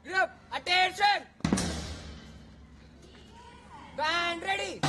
Group, attention! Band ready!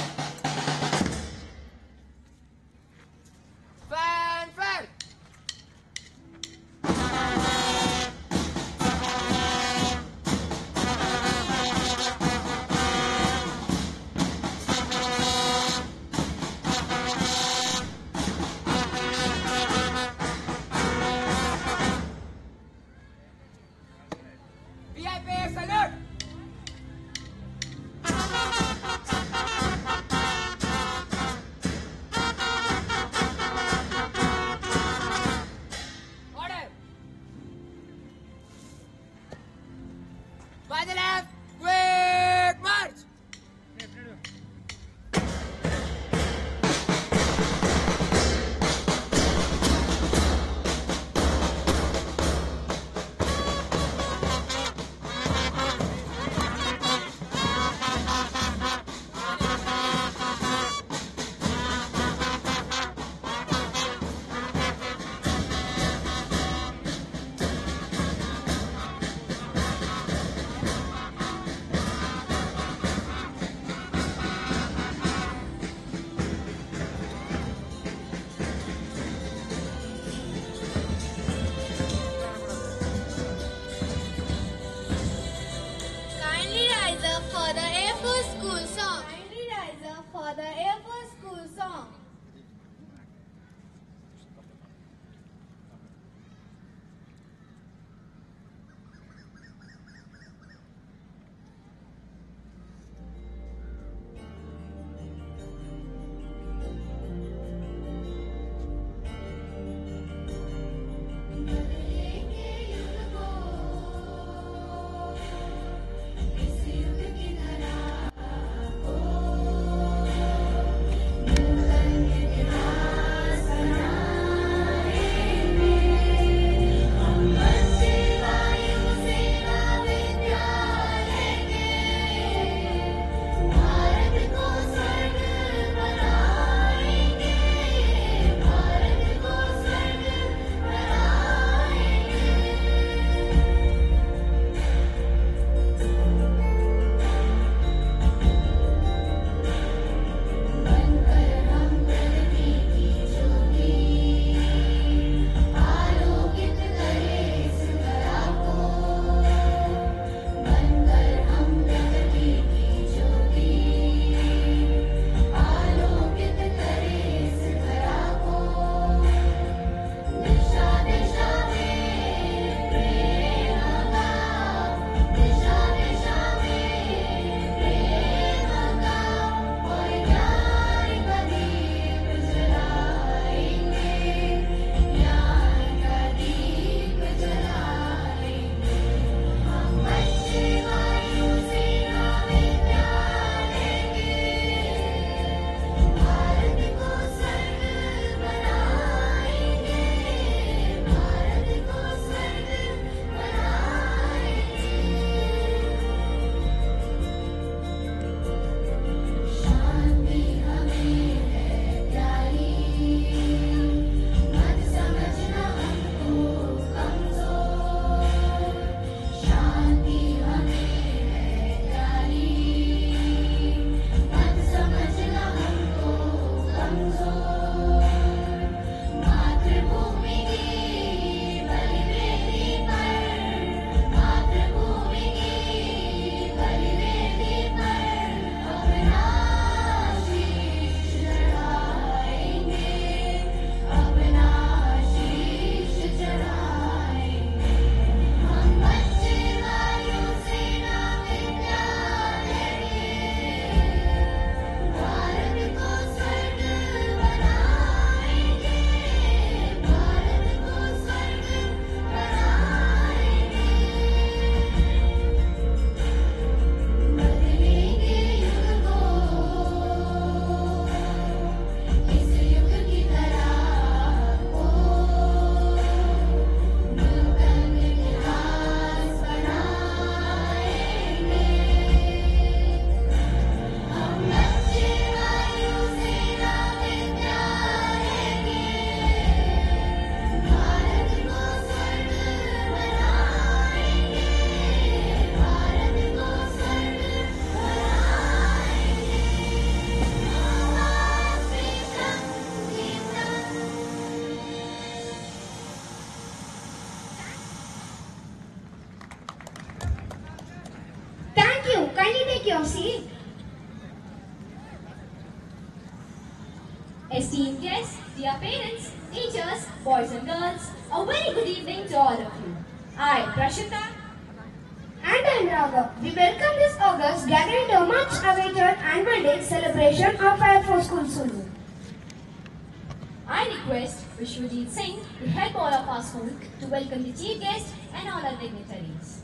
Vishwajeet. Esteemed guests, dear parents, teachers, boys and girls, a very good evening to all of you. I, Prashita, And I'm Raghav. We welcome this August gathering to a much awaited annual day celebration of Air Force School Sulu. I request Vishwajeet Singh, the head boy of our school, to welcome the chief guest and all our dignitaries.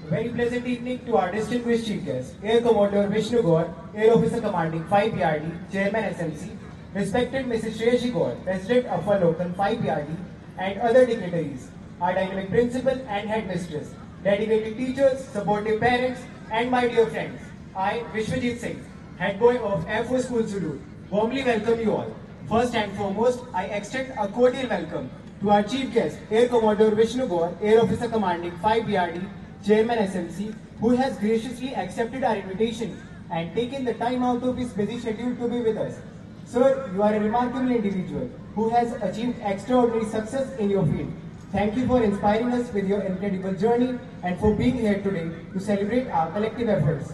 A very pleasant evening to our distinguished chief guest, Air Commodore Vishnu Gaur, Air Officer Commanding 5 PRD, Chairman SMC, respected Mrs. Shreyashi Gaur, President of our local 5 PRD, and other dignitaries, our dynamic principal and headmistress, dedicated teachers, supportive parents, and my dear friends. I, Vishwajeet Singh, head boy of Air Force School Sulu, warmly welcome you all. First and foremost, I extend a cordial welcome to our chief guest, Air Commodore Vishnu Gaur, Air Officer Commanding 5 BRD, Chairman SMC, who has graciously accepted our invitation and taken the time out of his busy schedule to be with us. Sir, you are a remarkable individual who has achieved extraordinary success in your field. Thank you for inspiring us with your incredible journey and for being here today to celebrate our collective efforts.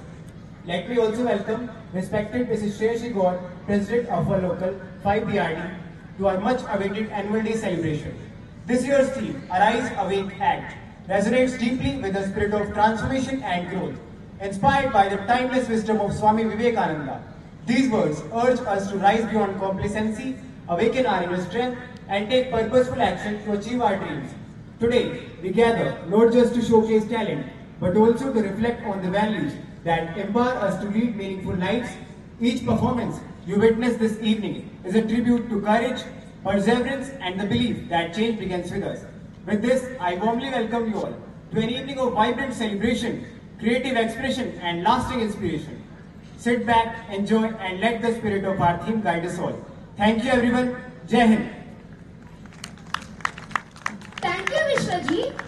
Let me also welcome respected Mrs. Shreyashi Gaur, President of our local 5 BRD, to our much awaited annual day celebration. This year's theme, Arise, Awake, Act, resonates deeply with the spirit of transformation and growth. Inspired by the timeless wisdom of Swami Vivekananda, these words urge us to rise beyond complacency, awaken our inner strength, and take purposeful action to achieve our dreams. Today, we gather not just to showcase talent, but also to reflect on the values that empower us to lead meaningful lives. Each performance you witness this evening is a tribute to courage, perseverance, and the belief that change begins with us. With this, I warmly welcome you all to an evening of vibrant celebration, creative expression, and lasting inspiration. Sit back, enjoy, and let the spirit of our theme guide us all. Thank you everyone. Jai Hind. Thank you, Vishwajeet.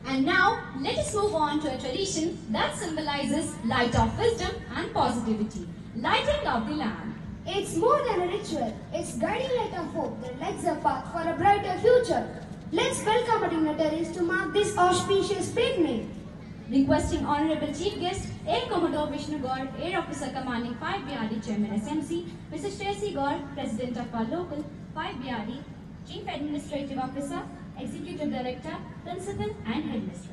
And now, let us move on to a tradition that symbolizes light of wisdom and positivity, lighting of the lamp. It's more than a ritual. It's guiding light of hope that lights the path for a brighter future. Let's welcome our dignitaries to mark this auspicious beginning. Requesting Honorable Chief Guest, Air Commodore Vishnu Gaur, Air Officer Commanding 5 BRD, Chairman SMC, Mrs. Shreyashi Gaur, President of our local 5 BRD, Chief Administrative Officer, Executive Director, Principal and Headmistress.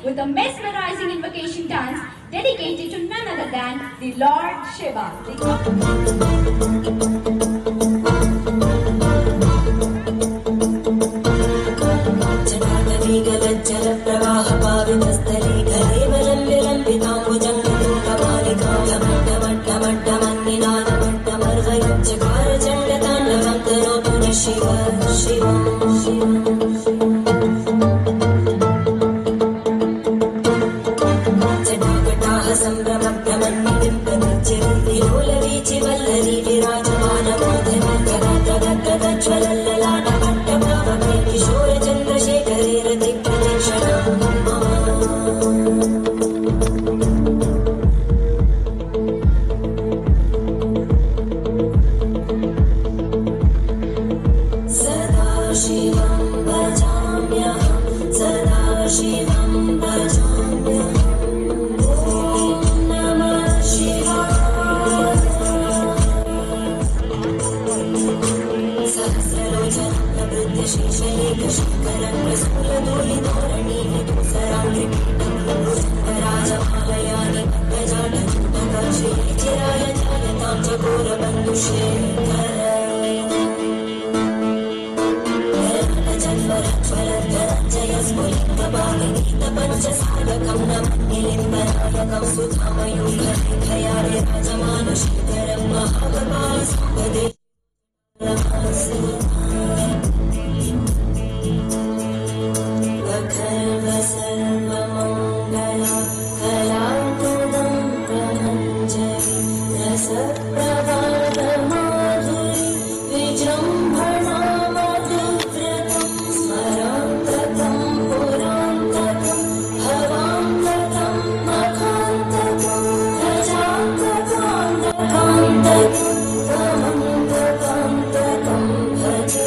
With a mesmerizing invocation dance dedicated to none other than the Lord Shiva. ज्वलल्ललाटपट्टभावके किशोरचन्द्रशेखरे रतिप्रदक्षिणं सदा शिवं भजाम्यहं सदा शिवं भजाम्यहम् ॐ नमः शिवाय सहस्रलोचनं प्रवृद्धशेषलेखशङ्करं प्रसूलधूलिधोरणीः धूसराङ्गिपीठं भुजङ्गराजमालयानि पद्मजाटचूटकं श्रीचिराय जायतां चकोरबन्धुशेखर जयस्फुलिङ्गपालगीतपञ्चसाधकं नमन्निलिम्बनायकं सुधामयूखलेखयाय राजमानुषीकरं महाकपालसम्पदे सर्वमङ्गला कलाकुदं प्रभञ्जरि रसप्रवादमाधुरि विजृम्भणा मधुव्रतं स्मरान्तकं पुरान्तकं भवान्तकं मखान्तकं भजान्तकान्तकान्तकं त्वमन्तकान्तकं भजे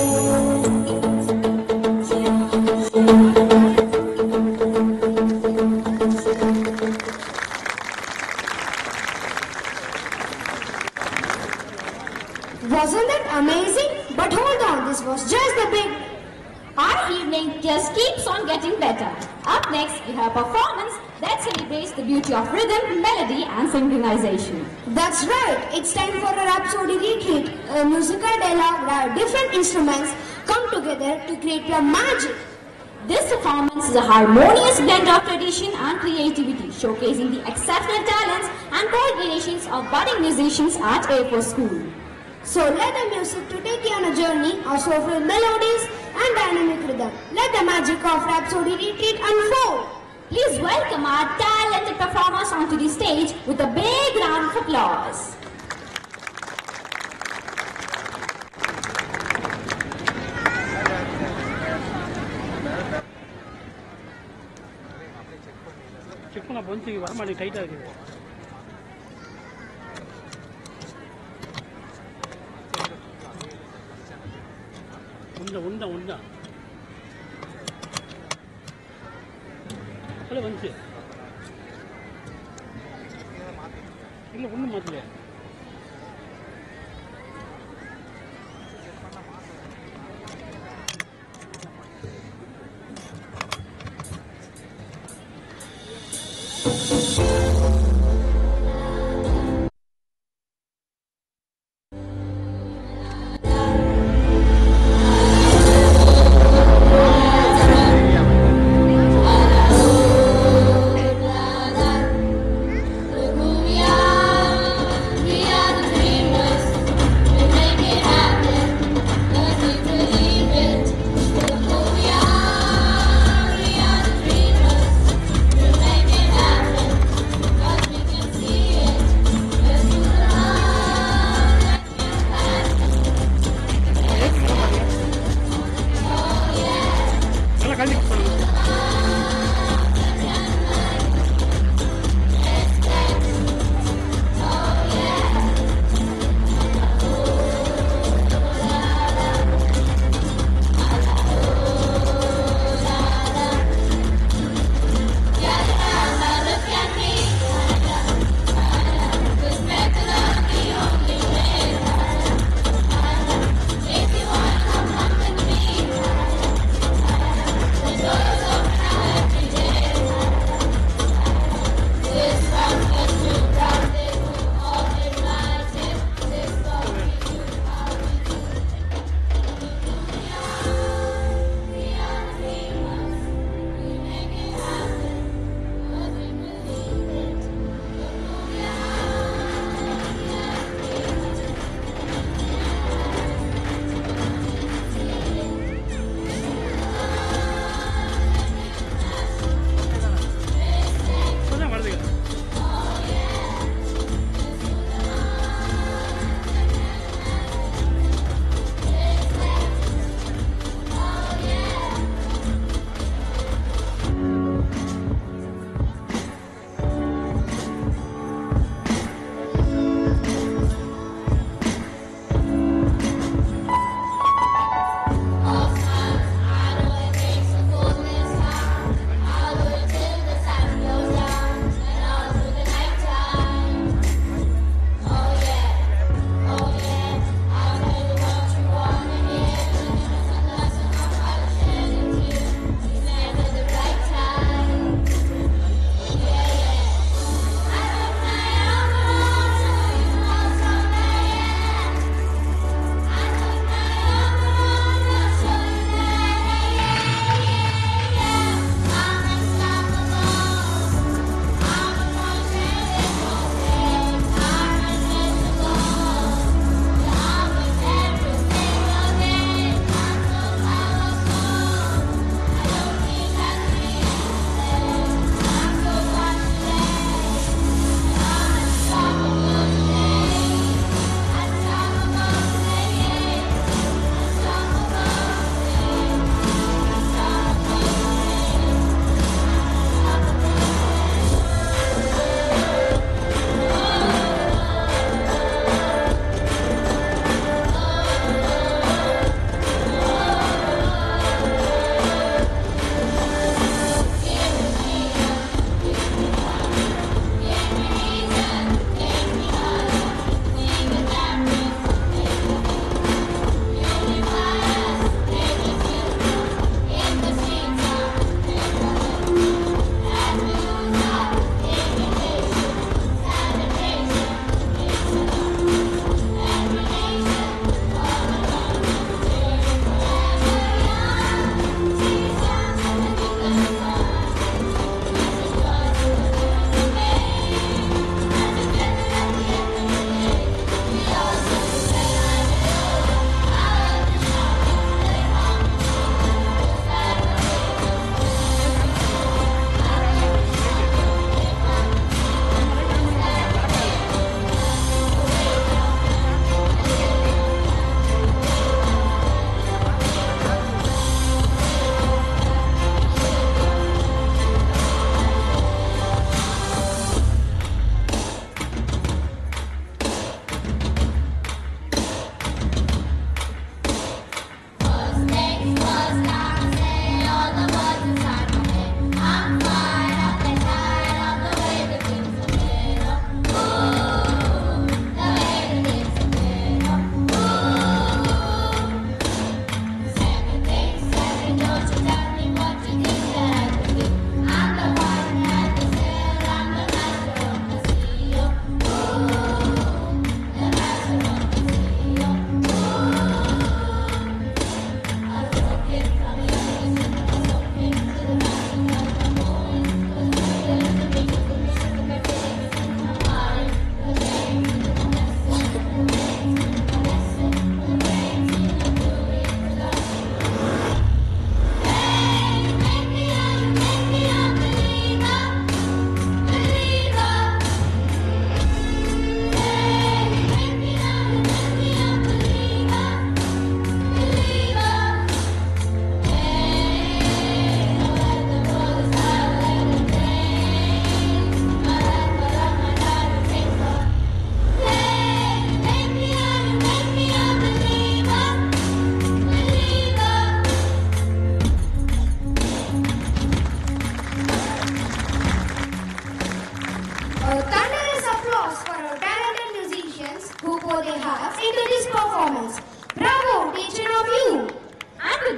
Wasn't that amazing? But hold on, this was just the beginning. Our evening just keeps on getting better. Up next, we have a performance that celebrates the beauty of rhythm, melody, and synchronization. That's right. It's time for a Rhapsody retreat, a musical dialogue where different instruments come together to create pure magic. This performance is a harmonious blend of tradition and creativity, showcasing the exceptional talents and coordinations of budding musicians at Air Force School. So let the music to take you on a journey of soulful melodies and dynamic rhythm. Let the magic of Rhapsody retreat unfold. Please welcome our talented performers onto the stage with a big round of applause. Check பண்ண பொஞ்சுக்கு வரமாட்டேங்க டைட்டாக இருக்குது உண்டா அதில் வந்துச்சு இல்லை ஒன்றும் மாற்றலையா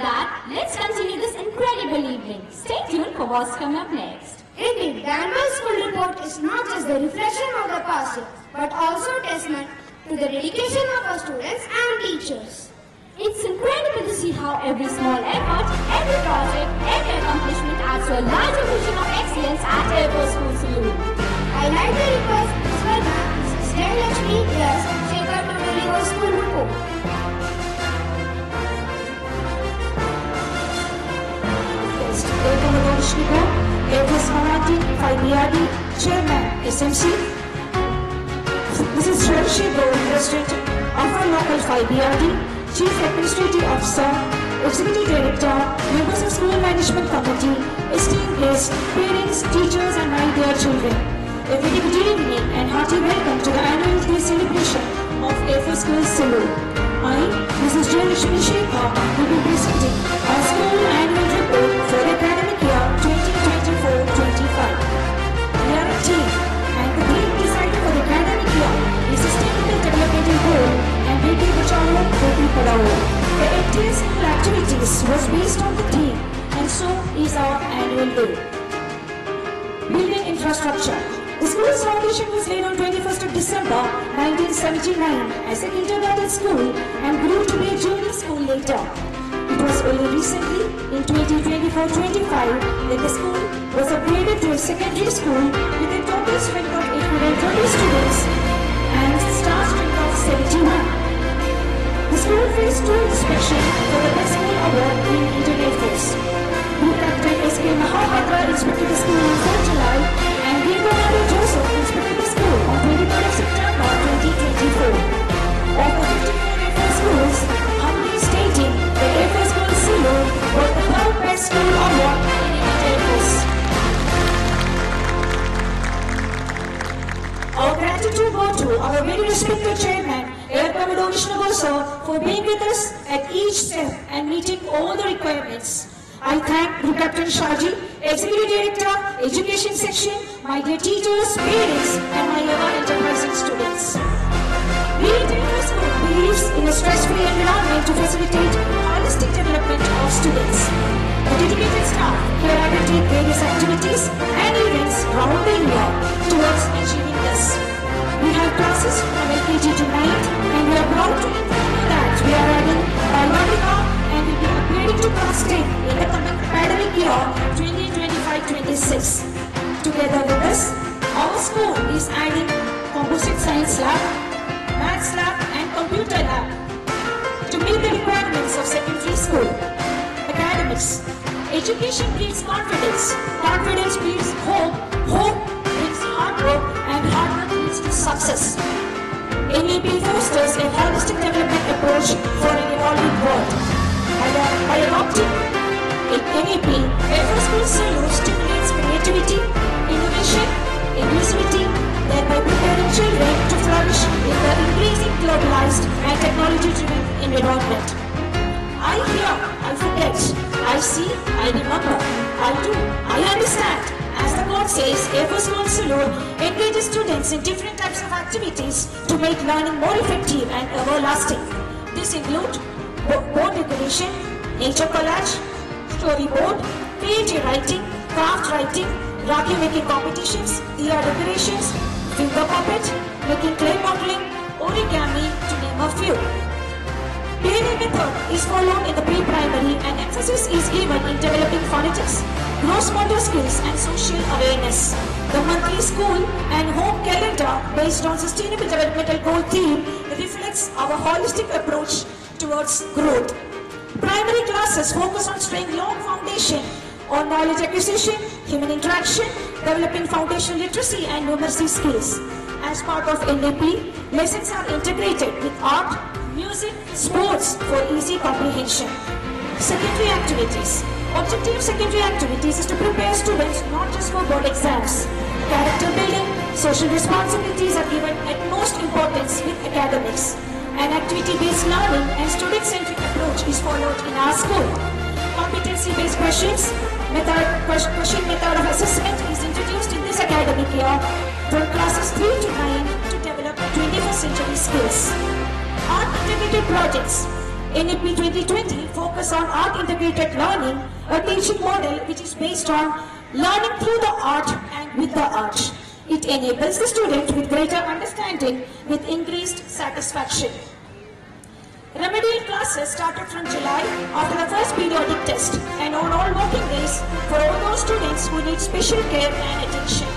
that, let's continue this incredible evening. Stay tuned for what's coming up next. Indeed, the annual school report is not just the reflection of the past year, but also a testament to the dedication of our students and teachers. It's incredible to see how every small effort, every project, every accomplishment adds to a larger vision of excellence at Airforce School Saloon. I like the request Mr. Ma'am, Mrs. Jayalakshmi, yes, Shekhar to deliver school report. Guest Airforce Vishnu, Airforce Marathi, 5BRD, Chairman, SMC. Mrs. Shreyashi Gaur, President of our local 5BRD. Chief Administrative Officer, Executive Director, members of School Management Committee, esteemed guests, parents, teachers and my dear children. A very good evening and hearty welcome to the annual day celebration of Airforce School Saloon. I, Mrs. Jayalakshmi Shekhar, will be presenting our school annual report for the academic year 2024-25. We are a team and the theme decided for the academic year is Sustainable Developmental Goal and Beti Bachao Beti Padhao. The entire school activities was based on the theme and so is our annual day. Building infrastructure. The school's foundation was laid on 21st of December 1979 as an international school and grew to be a junior school later. It was only recently, in 2024-25, that the school was upgraded to a secondary school with a total strength of 820 students and staff strength of 71. The school faced 2 inspection for the Best School Award in Indian Air Force. Group Captain S.K. Mahapatra inspected the school on 4th July and Group Commander Joseph inspected the school on 23rd of September 2024. Of the 54 Air Force schools, humbly stating the Air Force School Saloon got the 3rd Best School Award in Indian Air Force. Our gratitude go to our very respected chairman, Air Commodore Vishnu sir, for being with us at each step and meeting all the requirements. I thank Group Captain Shaji, Executive Director, Education Section, my dear teachers, parents, and my ever enterprising students. We at Airforce School believes in a stress-free environment to facilitate holistic development of students. The dedicated staff here undertake various activities and events around the year towards achieving this. We have classes from LKG to 9th and we are proud to inform you that we are adding Biologica and will be upgrading to class 10 in the coming academic year 2025-26. Together with us, our school is adding Composite Science Lab, Maths Lab and Computer Lab to meet the requirements of secondary school. Academics. Education breeds confidence. Confidence breeds hope. Hope brings hard work and hard work leads to success. NEP fosters a holistic development approach for an evolving world. By adopting NEP, Airforce School Saloon stimulates creativity, innovation, inclusivity, thereby preparing children to flourish in the increasing globalized and technology-driven environment. I hear, I forget, I see, I remember, I do, I understand. As the quote says, Airforce School Saloon engages students in different types of activities to make learning more effective and everlasting. This include board decoration, nature collage, storyboard, creative writing, craft writing, Rakhi making competitions, diya decorations, finger puppet, making clay modeling, origami, to name a few. Play method is followed in the pre-primary and emphasis is given in developing phonetics, gross motor skills and social awareness. The monthly school and home calendar based on Sustainable Developmental Goal theme reflects our holistic approach towards growth. Primary classes focus on strengthening long foundation on knowledge acquisition, human interaction, developing foundational literacy and numeracy skills. As part of NAP, lessons are integrated with art, music, sports for easy comprehension. Secondary activities. Objective of secondary activities is to prepare students not just for board exams. Character building, social responsibilities are given utmost importance with academics. An activity-based learning and student-centric approach is followed in our school. Competency-based questions, question method of assessment is introduced in this academic year for classes 3 to 9 to develop 21st century skills. Art integrated projects. NEP 2020 focus on art integrated learning, a teaching model which is based on learning through the art and with the art. It enables the student with greater understanding with increased satisfaction. Remedial classes started from July after the first periodic test and on all working days for all those students who need special care and attention.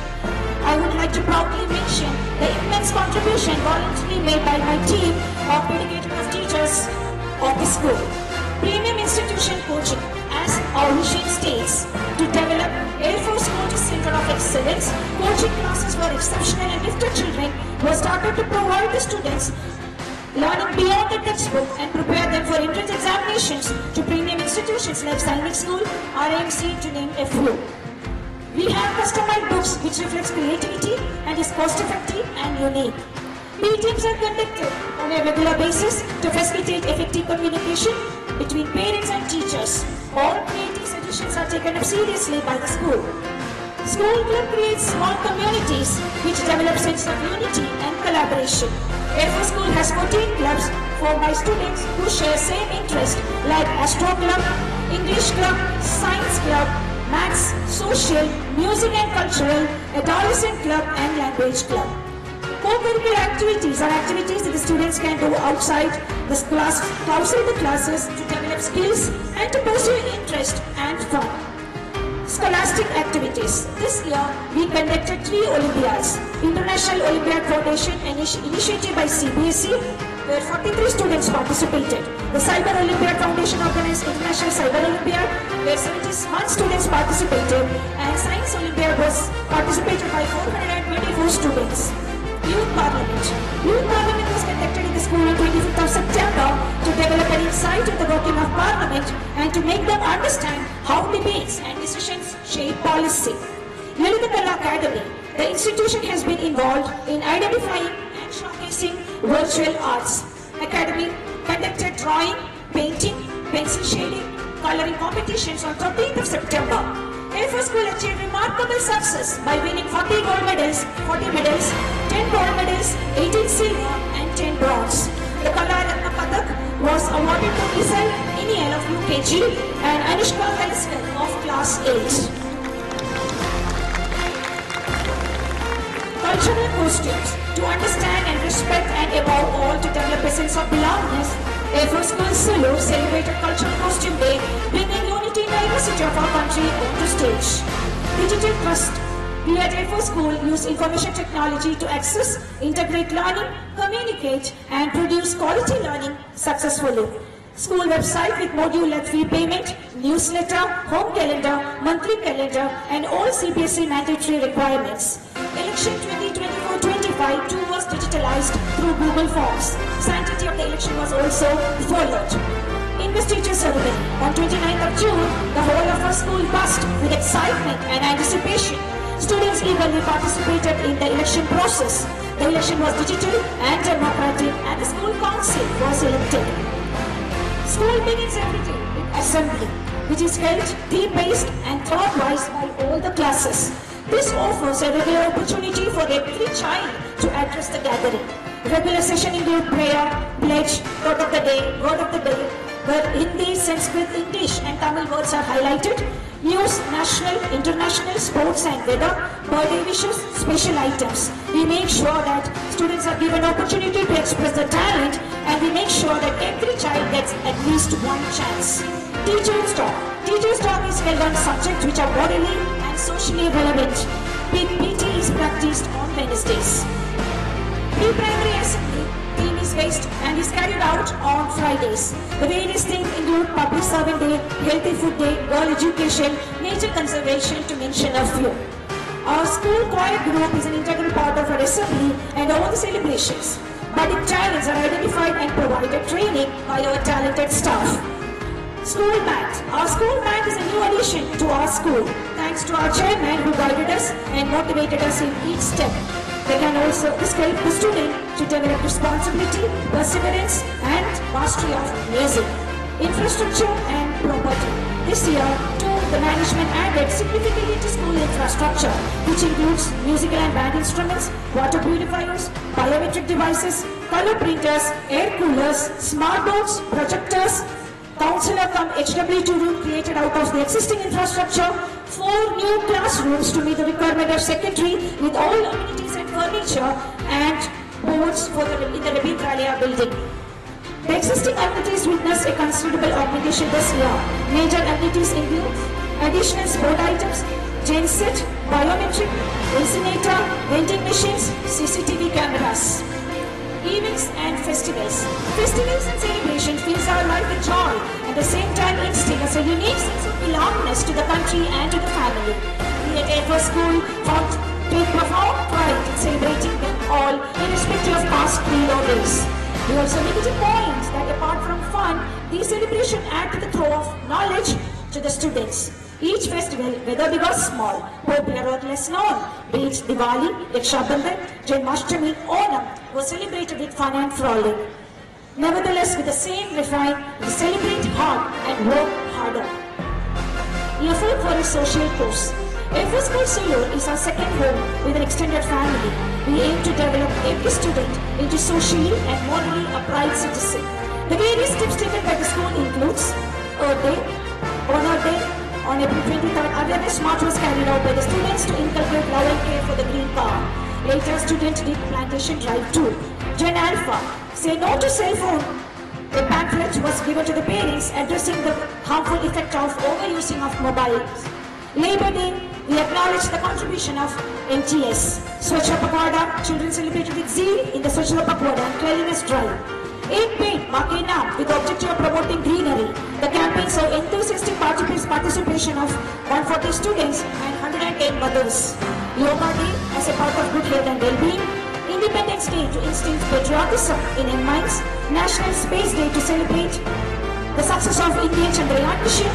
I would like to proudly mention the immense contribution voluntarily made by my team of dedicated teachers of the school. Premium institution coaching, as our mission states, to develop Air Force Coaches Center of Excellence, coaching classes for exceptional and gifted children was started to provide the students learning beyond the textbook and prepare them for entrance examinations to premium institutions like Sainik School, RMC, to name a few. We have customized books which reflects creativity and is cost-effective and unique. Meetings are conducted on a regular basis to facilitate effective communication between parents and teachers. All creative suggestions are taken up seriously by the school. School club creates small communities which develop sense of unity and collaboration. Air Force School has 14 clubs formed by students who share same interest like Astro Club, English Club, Science Club, Maths, Social, Music and Cultural, Adolescent Club and Language Club. Co-curricular activities are activities that the students can do outside the classes to develop skills and to pursue interest and fun. Scholastic activities. This year, we conducted 3 Olympiads. International Olympiad Foundation, an initiative by CBSE, where 43 students participated. The Cyber Olympiad Foundation organized International Cyber Olympiad, where 71 students participated, and Science Olympiad was participated by 424 students. Youth Parliament. Youth Parliament was conducted in the school on 25th of September to develop an insight into the working of Parliament and to make them understand how debates and decisions shape policy. Lalitha Kala Academy. The institution has been involved in identifying and showcasing virtual arts. Academy conducted drawing, painting, pencil shading, coloring competitions on 13th of September. Air Force School achieved remarkable success by winning 40 medals, 10 gold medals, 18 silver and 10 bronze. The Kala Ratna Padak was awarded to Isal Iniel of UKG and Anushka Heliskar of Class 8. Cultural costumes. To understand and respect and above all to develop a sense of belongingness, Air Force School Sulu celebrated Cultural Costume Day, bringing unity and diversity of our country onto stage. Digital Trust. We at Air Force School use information technology to access, integrate learning, communicate and produce quality learning successfully. School website with module-led fee payment, newsletter, home calendar, monthly calendar and all CBSE mandatory requirements. Election 2024-25 too was digitalized through Google Forms. Sanctity of the election was also followed. Investiture ceremony. On 29th of June, the whole of our school buzzed with excitement and anticipation. Students eagerly participated in the election process. The election was digital and democratic and the school council was elected. School begins every day with assembly, which is held theme-based and thought-wise by all the classes. This offers a regular opportunity for every child to address the gathering. Regular session include prayer, pledge, thought of the day, word of the day, where Hindi, Sanskrit, English and Tamil words are highlighted. News, national, international, sports and weather, birthday wishes, special items. We make sure that students are given opportunity to express their talent and we make sure that every child gets at least one chance. Teacher's Talk. Teacher's Talk is held on subjects which are bodily and socially relevant. PT is practiced on Wednesdays. Pre-primary assembly theme is based and is carried out on Fridays. The various things include public serving day, healthy food day, girl education, nature conservation to mention a few. Our school choir group is an integral part of our assembly and all the celebrations. Budding talents are identified and provided training by our talented staff. School band. Our school band is a new addition to our school, thanks to our chairman who guided us and motivated us in each step. They can also help the student to develop responsibility, perseverance and mastery of music, infrastructure and property. This year, too, the management added significantly to school infrastructure, which includes musical and band instruments, water purifiers, biometric devices, color printers, air coolers, smart boards, projectors, counselor cum HW2 room created out of the existing infrastructure, 4 new classrooms to meet the requirement of secondary with all amenities and furniture, and boards in the Rabindralaya building. The existing amenities witnessed a considerable augmentation this year. Major amenities include additional sport items, genset, biometric, incinerator, vending machines, CCTV cameras. Events and festivals. Festivals and celebrations fills our life with joy, at the same time instill us a unique sense of belongingness to the country and to the family. We at Air Force School take profound pride in celebrating them all, irrespective of caste, creed or race. We also make it a point that apart from fun, these celebrations add to the throw of knowledge to the students. Each festival, whether big or small, popular or less known, be it Diwali, Raksha Bandhan, Janmashtami, Onam, was celebrated with fun and frolic. Nevertheless, with the same refrain, we celebrate hard and work harder. Effort for a social cause. FS School Salur is our second home with an extended family. We aim to develop every student into socially and morally upright citizen. The various steps taken by the school includes Earth Day, Honor Day. On April 23rd, awareness march was carried out by the students to inculcate love and care for the green power. Later, students did plantation drive too. Gen Alpha, say no to cell phone. A pamphlet was given to the parents addressing the harmful effect of overusing of mobiles. Labor Day, we acknowledge the contribution of MTS. Swachha Pakwada, children celebrated with zeal in the Swachha Pakwada and cleanliness drive. Ek Paint, Make Naam, with the objective of promoting greenery. The campaign saw enthusiastic participation of 140 students and 110 mothers. Yoga Day, as a part of good health and well-being. Independence Day to instill patriotism in our minds. National Space Day to celebrate the success of Indian Chandrayaan mission.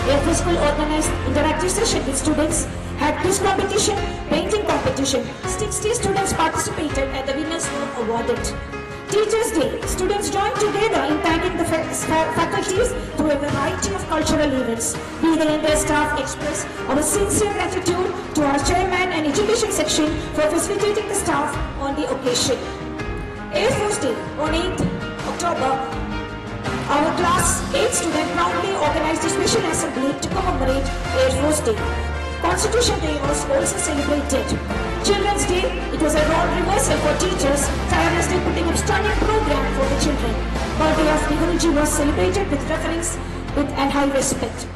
Air Force School organized interactive session with students, had quiz competition, painting competition. 60 students participated and the winners were awarded. Teachers Day, students joined together in thanking the faculties through a variety of cultural events. We, the entire staff, express our sincere gratitude to our chairman and education section for facilitating the staff on the occasion. Air Force Day, on 8th October, our class 8 student proudly organized a special assembly to commemorate Air Force Day. Constitution Day was also celebrated. Children's Day, it was a role reversal for teachers, tirelessly putting up stunning program for the children. Birthday of Nehuruji was celebrated with reverence and high respect.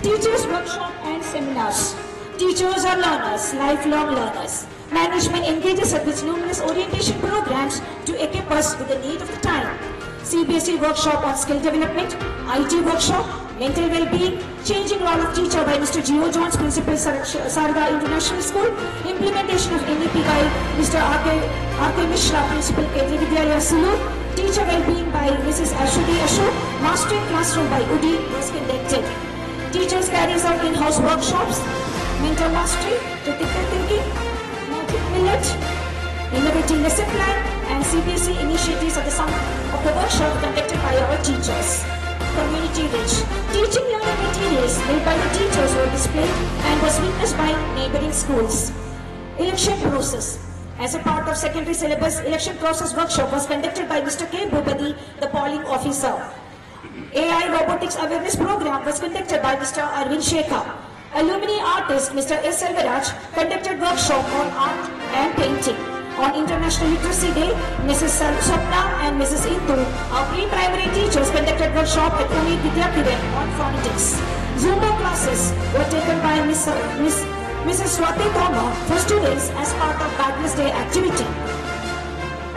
Teachers workshop and seminars. Teachers are learners, lifelong learners. Management engages us with numerous orientation programs to equip us with the need of the time. CBSE workshop on skill development, IT workshop, mental well-being, changing role of teacher by Mr. Geo Jones, Principal Sarada International School, implementation of NEP by Mr. R.K. Mishra, Principal Kendriya Vidyalaya Salur, teacher well-being by Mrs. Ashwini Ashok, mastering classroom by Udi was conducted. Teachers carries out in-house workshops, mental mastery, critical thinking, magic millet, innovating lesson plan, and CBSE initiatives at the sum of the workshop conducted by our teachers. Community rich. Teaching learning materials made by the teachers were displayed and was witnessed by neighboring schools. Election process. As a part of secondary syllabus, election process workshop was conducted by Mr. K. Bhupati, the polling officer. AI robotics awareness program was conducted by Mr. Arvind Shekhar. Alumni artist Mr. S. Selvaraj conducted workshop on art and painting. On International Literacy Day, Mrs. Swapna and Mrs. Indu, our pre-primary teachers, conducted workshop at Umid Vidyakiran on phonetics. Zumba classes were taken by Mrs. Swati Thoma for students as part of Badness Day activity.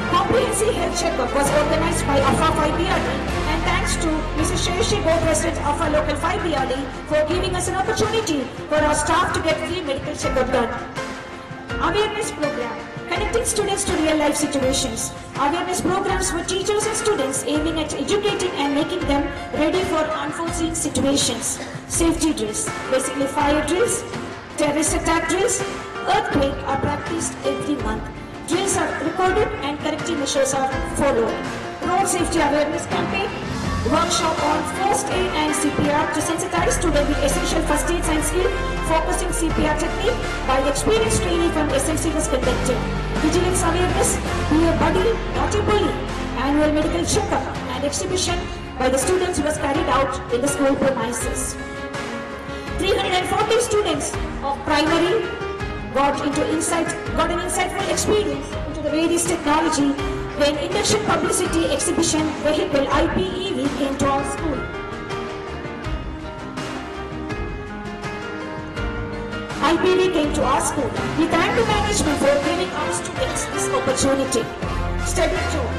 Comprehensive health checkup was organized by AFA 5BRD, and thanks to Mrs. Sheshi Go, President of our local 5BRD, for giving us an opportunity for our staff to get free medical checkup done. Awareness program. Connecting students to real-life situations. Awareness programs for teachers and students aiming at educating and making them ready for unforeseen situations. Safety drills, basically fire drills, terrorist attack drills, earthquake are practiced every month. Drills are recorded and corrective measures are followed. Road safety awareness campaign, workshop on first aid and CPR to sensitize students with essential first aid and skill focusing CPR technique by the experienced trainee from SMC was conducted. Vigilance awareness, be a buddy, not a bully. Annual medical checkup and exhibition by the students was carried out in the school premises. 340 students of primary got an insightful experience into the various technology when induction publicity exhibition vehicle IPEV came to our school. IPEV came to our school. We thank the management for giving our students this opportunity. Study tour.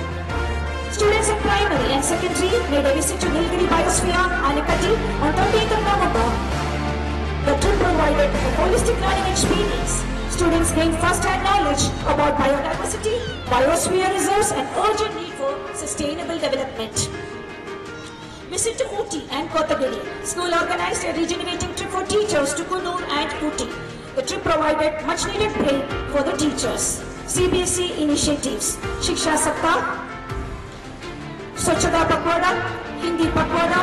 Students in primary and secondary made a visit to Nilgiri Biosphere, Anakati on 13th of November. The trip provided a holistic learning experience. Students gained first-hand knowledge about biodiversity, biosphere reserves and urgent need for sustainable development. Visit to Ooty and Kotagiri. School organized a regenerating trip for teachers to Kunur and Ooty. The trip provided much-needed break for the teachers. CBSE initiatives. Shiksha Saptah, Swachhata Pakhwada, Hindi Pakhwada,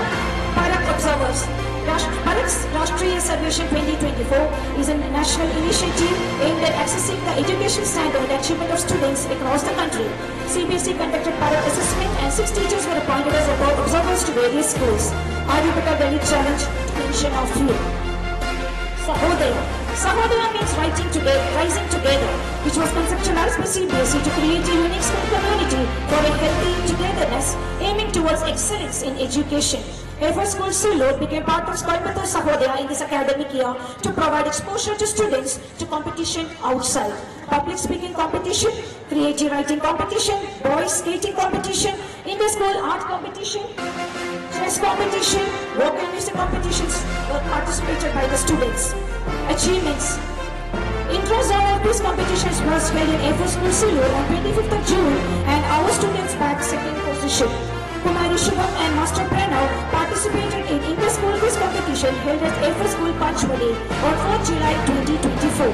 Parak Observers. Parak's Rashtriya Sarveshan 2024 is a national initiative aimed at accessing the education standard and achievement of students across the country. CBSE conducted Parak assessment and 6 teachers were appointed as observers to various schools. Aryabhatta Dalit Challenge to mention a few. Sahodaya. Sahodaya means rising together, which was conceptualized by CBSE to create a unique school community for a healthy togetherness, aiming towards excellence in education. Therefore, School Sulur became part of Coimbatore Sahodaya in this academic year to provide exposure to students to competition outside. Public speaking competition, creative writing competition, boys skating competition, inter-school art competition, chess competition, vocal music competitions were participated by the students. Achievements. Intra-zonal quiz competitions was held in A4 School Sulur on 25th of June and our students bagged second position. Kumari Shubham and Master Pranav participated in inter-school quiz competition held at A4 School Panchmali on 4th July 2024.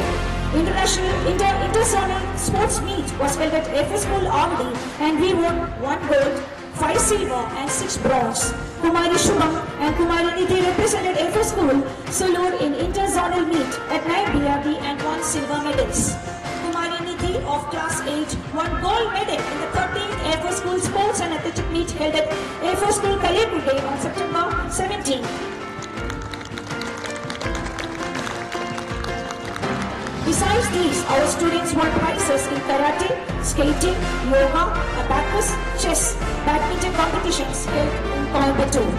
Inter-zonal sports meet was held at A4 School Avadi and we won 1 gold, 5 silver and 6 bronze. Kumari Shubham and Kumari Nidhi represented A4 School Sulur in inter-zonal meet at 9 BRD and 1 silver medals. Kumari Nidhi of class 8 won gold medal in the 13th A4 School Sports and Athletic Meet held at A4 School Kalyagude on September 17. Besides these, our students won prizes in karate, skating, yoga, abacus, chess, badminton competitions held in Coimbatore.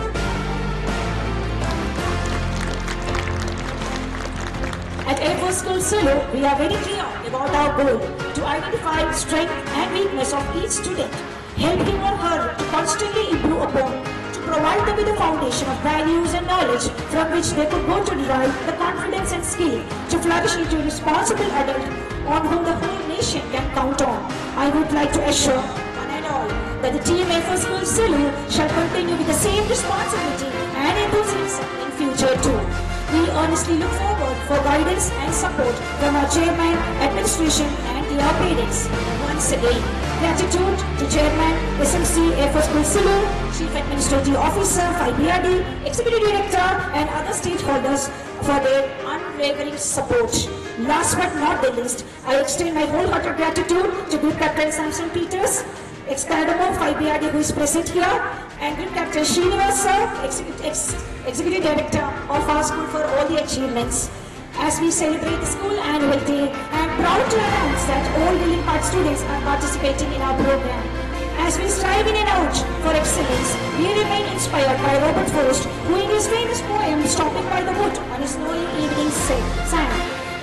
At A4 School Sulur, we are very clear about our goal to identify strength and weakness of each student, help him or her to constantly improve upon, to provide them with a foundation of values and knowledge from which they could go to derive the confidence and skill to flourish into a responsible adult on whom the whole nation can count on. I would like to assure one and all that the team A4 School Sulur shall continue with the same responsibility and enthusiasm in future too. We earnestly look forward for guidance and support from our chairman, administration and dear parents. Once again, gratitude to Chairman, SMC, A4 School Sulur, Chief Administrative Officer, 5BRD, Executive Director and other stakeholders for their unwavering support. Last but not the least, I extend my wholehearted gratitude to Group Captain Samson Peters, ex-Cadamo 5BRD who is present here, and Group Captain Srinivas Sir, Executive Director of our school for all the achievements. As we celebrate the school annual day, I am proud to announce that all willing part students are participating in our program. As we strive in and out for excellence, we remain inspired by Robert Frost, who in his famous poem Stopping by the Wood on a snowy evening sang,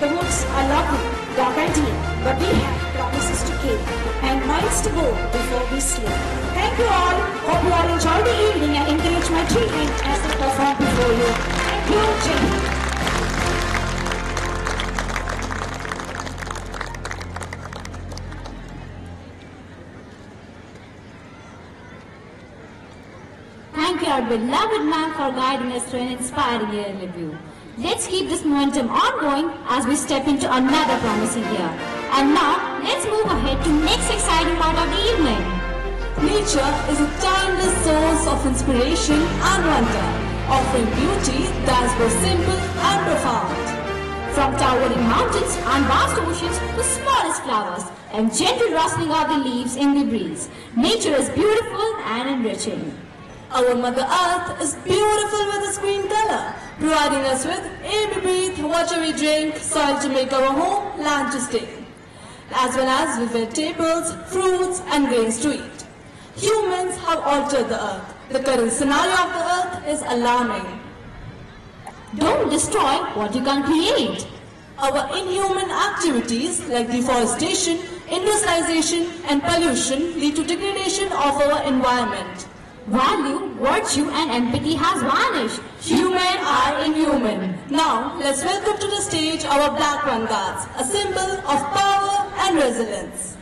"The woods are lovely, dark and deep, but we have promises to keep and miles to go before we sleep." Thank you all. Hope you all enjoy the evening and encourage my children as they perform before you. Thank you, Jay. Thank you, our beloved ma'am, for guiding us through an inspiring year in review. Let's keep this momentum ongoing as we step into another promising year. And now, let's move ahead to next exciting part of the evening. Nature is a timeless source of inspiration and wonder, offering beauty that is both simple and profound. from towering mountains and vast oceans to smallest flowers and gentle rustling of the leaves in the breeze. Nature is beautiful and enriching. Our Mother Earth is beautiful with its green color, providing us with air we breathe, water we drink, soil to make our home, land to stay, as well as with vegetables, fruits and grains to eat. Humans have altered the earth. The current scenario of the earth is alarming. Don't destroy what you can't create. Our inhuman activities like deforestation, industrialization and pollution lead to degradation of our environment. Value, virtue and empathy has vanished. Human are inhuman. Now, let's welcome to the stage our Black Vanguards, a symbol of power and resilience.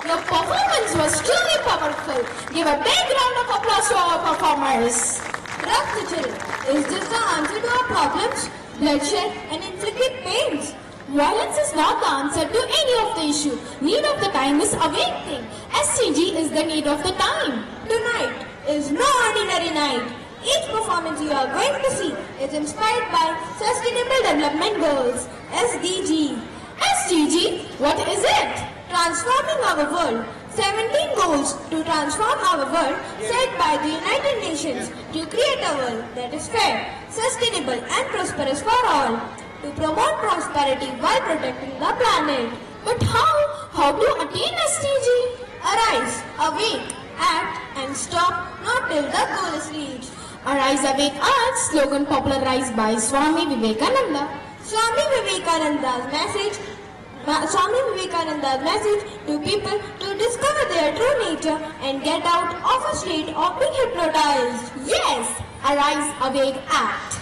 Your performance was truly powerful. Give a big round of applause to our performers. Rupture is this the answer to our problems? Bloodshed and inflicted pains. Violence is not the answer to any of the issue. Need of the time is awakening. SCG is the need of the time. Tonight is no ordinary night. Each performance you are going to see is inspired by Sustainable Development Goals, SDG. SDG, what is it? Transforming our world. 17 goals to transform our world set by the United Nations to create a world that is fair, sustainable and prosperous for all. To promote prosperity while protecting the planet. But how? How do you attain SDG? Arise, awake, act and stop not till the goal is reached. Arise, awake, act, slogan popularized by Swami Vivekananda. Swami Vivekananda's message Swami Vivekananda's message to people to discover their true nature and get out of a state of being hypnotized. Yes, Arise, Awake, Act.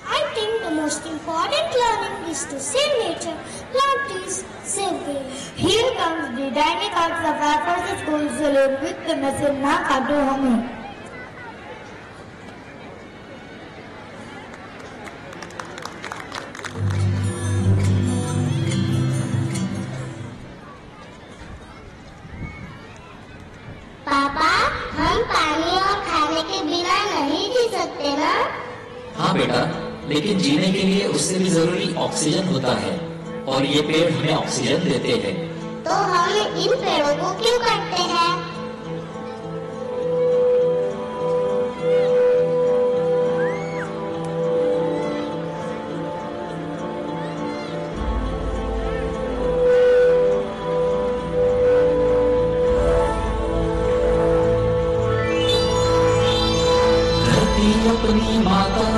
I think the most important learning is to save nature, plant trees, save game. Here comes the dynamic arts of our first school salute with the message Na Kato Hame. पापा, हम पानी और खाने के बिना नहीं जी सकते ना? हाँ बेटा, लेकिन जीने के लिए उससे भी जरूरी ऑक्सीजन होता है और ये पेड़ हमें ऑक्सीजन देते हैं। तो हम इन पेड़ों को क्यों काटते हैं? अपनी माता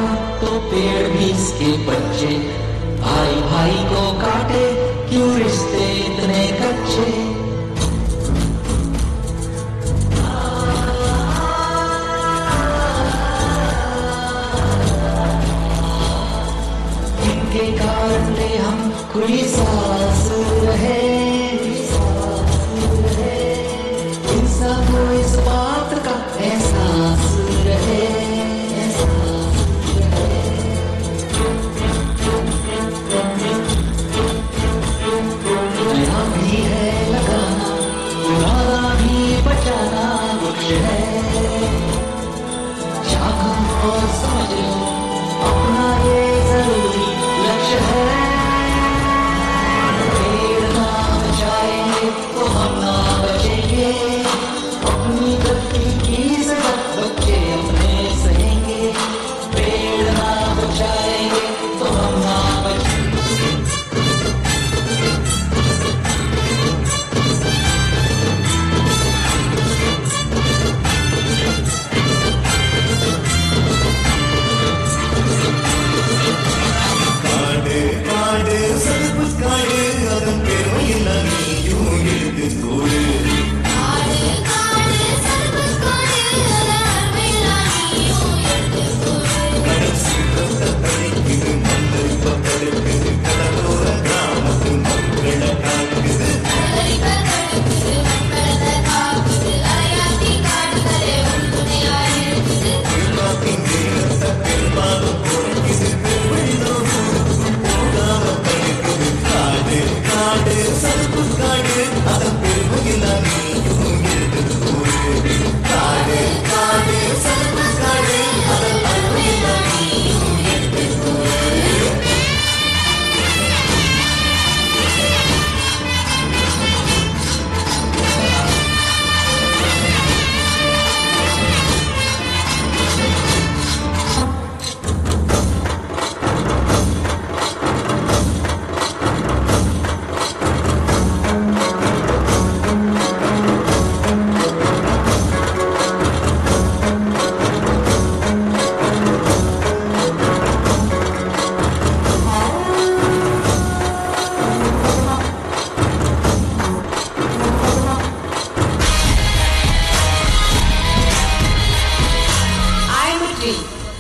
तो पेड़ भी इसके बच्चे, भाई भाई को काटे क्यों रिश्ते इतने कच्चे। इनके कारण ले हम खुली सांस रहे, इन सबको इस बात का एहसास रहे। अपना ये जरूरी लक्ष्य है, पेड़ ना बचाएंगे तो हम ना बचेंगे, अपनी गलती की सजा बच्चे अपने सहेंगे, पेड़ ना बचाएंगे तो हम ना बचेंगे।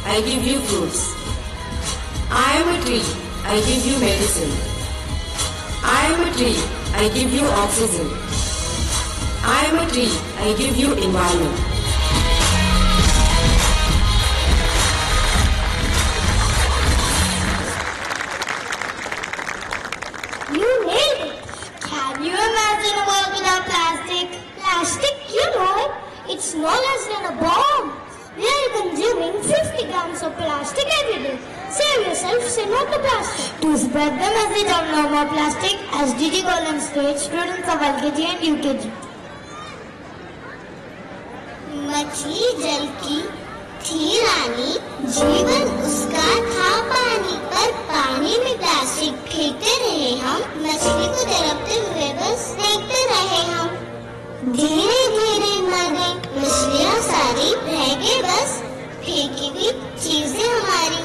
I give you fruits. I am a tree, I give you medicine. I am a tree, I give you oxygen. I am a tree, I give you environment. You nailed it. Can you imagine a world without plastic? Plastic, you know it. It's no less than a bomb. We are consuming 50 grams of plastic every day. Save yourself, say no to plastic. To spread the message of no more plastic, SDG Golden State students of LKG and UKG. मछली जल की थी रानी, जीवन उसका था पानी, पर पानी में प्लास्टिक फेंकते रहे हम, मछली को तड़पते हुए बस देखते रहे हम। धीरे धीरे मर गई मछलियाँ सारी, रह गए बस फेंकी हुई चीजें हमारी।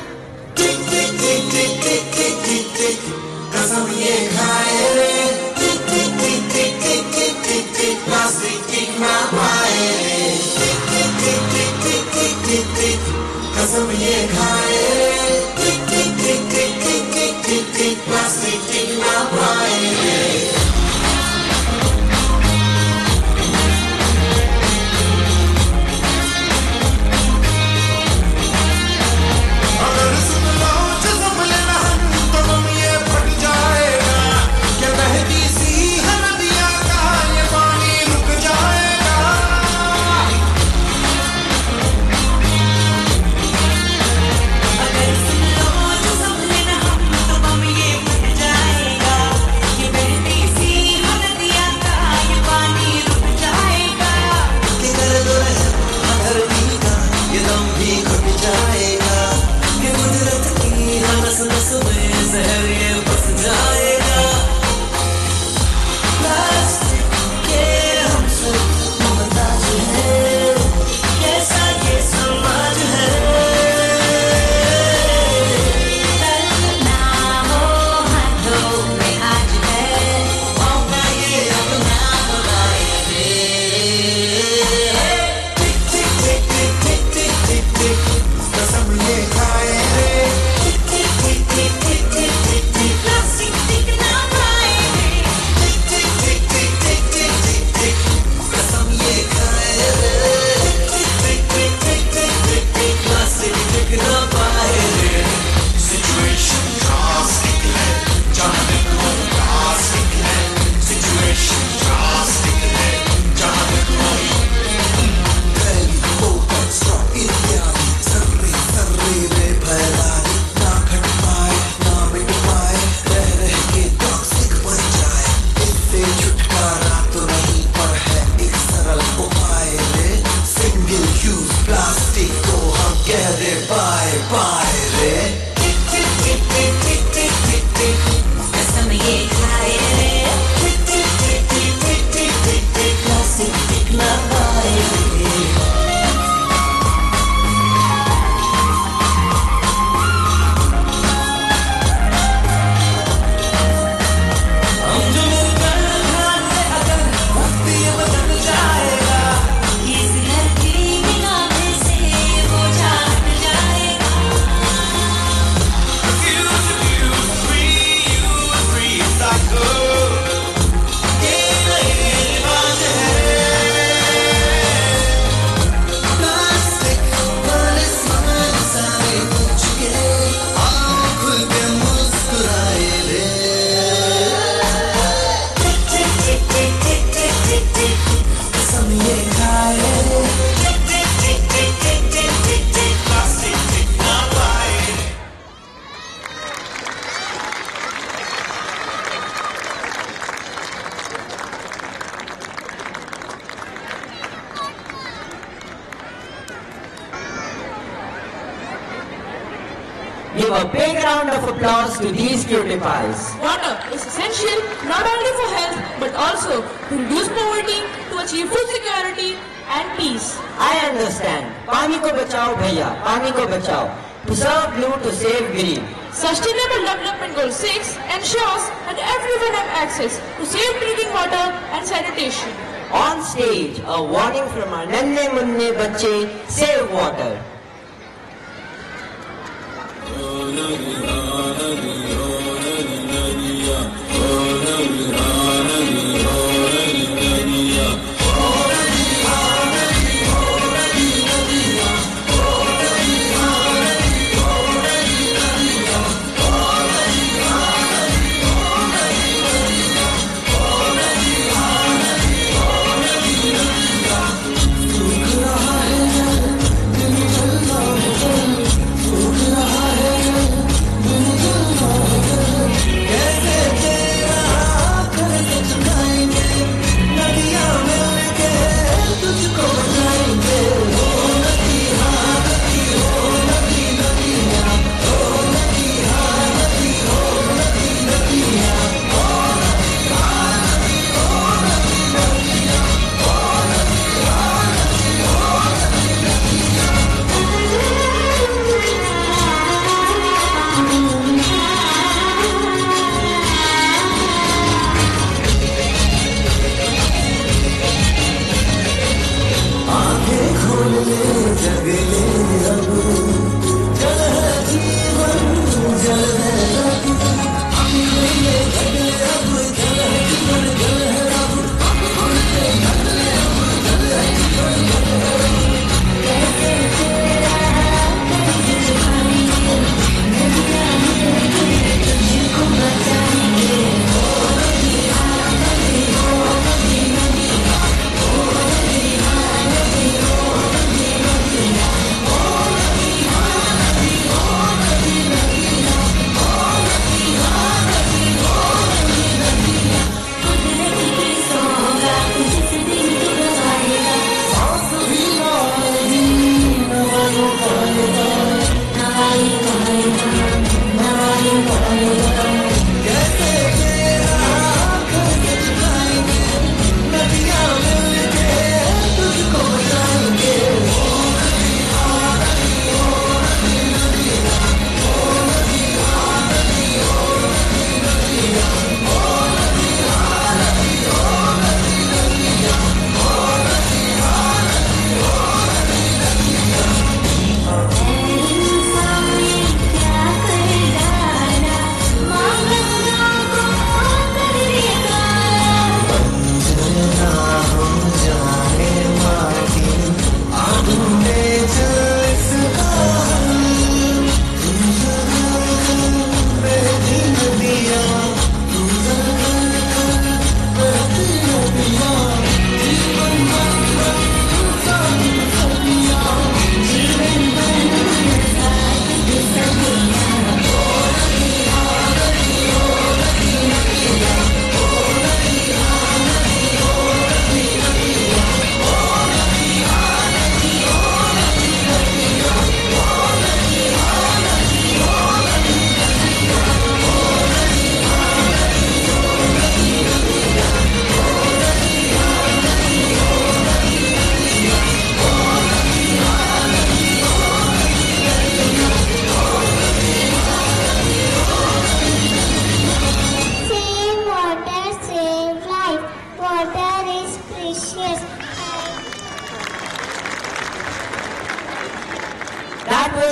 प्लास्टिक ना पाएंगे। अगर सुन लो जज्ब लेना हम तो हम ये फट जाएगा, क्या बहती सी है नदियाँ का ये पानी रुक जाएगा। अगर सुन लो जज्ब लेना हम तो हम ये फट जाएगा, ये बहती सी है नदियाँ का ये पानी रुक जाएगा। कि कर दो धरती का ये दम भी घुट जाएगा, ये कुदरत की नस नस में जहर ये बस जाएगा। प्लास्टिक के हमसे मोहताज है, कैसा ये समाज है। कल ना हो हाथों में आज है, मौका ये अपना बनाएंगे। टिक टिक टिक टिक टिक टिक टिक टिक कसम ये खाए रे। टिक टिक टिक टिक टिक टिक टिक टिक प्लास्टिक टिक ना पाएंगे। टिक टिक टिक टिक टिक टिक टिक टिक कसम ये खाए रे। टिक टिक टिक टिक टिक टिक प्लास्टिक टिक ना पाएंगे। सिचुएशन ड्रास्टिक है, जहाँ देखो प्लास्टिक है। सिचुएशन ड्रास्टिक है, जहाँ देखो इत्यादि सर्रे सर्रे रे फैलाए, ना घट पाए ना मिट पाए, रह रह के टॉक्सिक बन जाए। इससे छुटकारा तो नहीं पर है एक सरल उपाय रे। सिंगल यूज प्लास्टिक को हम कह दे बाय बाय रे। टिक टिक टिक टिक टिक टिक टिक टिक कसम ये खाए रे। टिक टिक टिक टिक टिक टिक टिक टिक प्लास्टिक टिक ना पाएंगे। हम जो मिलकर ध्यान से अगर वक्त ये बदल जाएगा, इस घर की नीलामी से वो जान जाएगा। Refuse, free, recycle, ये नई रिवाज है। प्लास्टिक वाले सामान सारे पूछ के आओ खुल के मुस्कुराए रे। टिक टिक टिक टिक टिक टिक टिक टिक कसम ये खाए। टिक टिक टिक टिक टिक टिक टिक टिक प्लास्टिक टिक ना पाए। Give a big round of applause to these cutie pies. Water is essential not only for health but also to reduce poverty, to achieve food security and peace. I understand. पानी को बचाओ भैया, पानी को बचाओ. To serve blue, to save green. Sustainable Development Goal 6 ensures that everyone have access to safe drinking water and sanitation. On stage, a warning from our nanne munne bacche, save water. सूख रहा है जल, दिन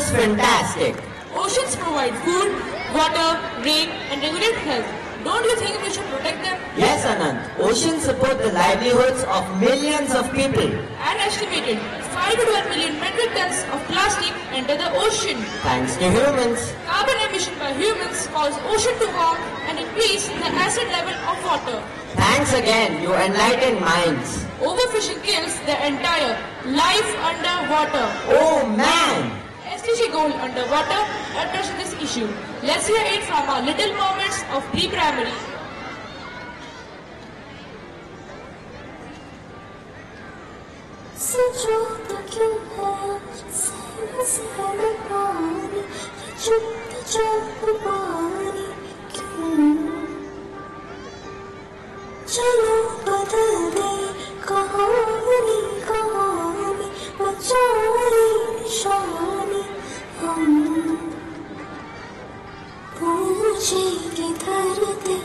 That's fantastic. Oceans provide food, water, rain, and regulate health. Don't you think we should protect them? Yes, Anant. Oceans support the livelihoods of millions of people. An estimated 5 to 12 million metric tons of plastic enter the ocean. Thanks to humans. Carbon emission by humans cause ocean to warm and increase the acid level of water. Thanks again, you enlightened minds. Overfishing kills the entire life underwater. Oh man! SDG goal underwater addresses this issue. Let's hear it from our little moments of pre-primary. चलो बदल दे कहानी कहानी बचाए निशानी हम पूछे किधर थे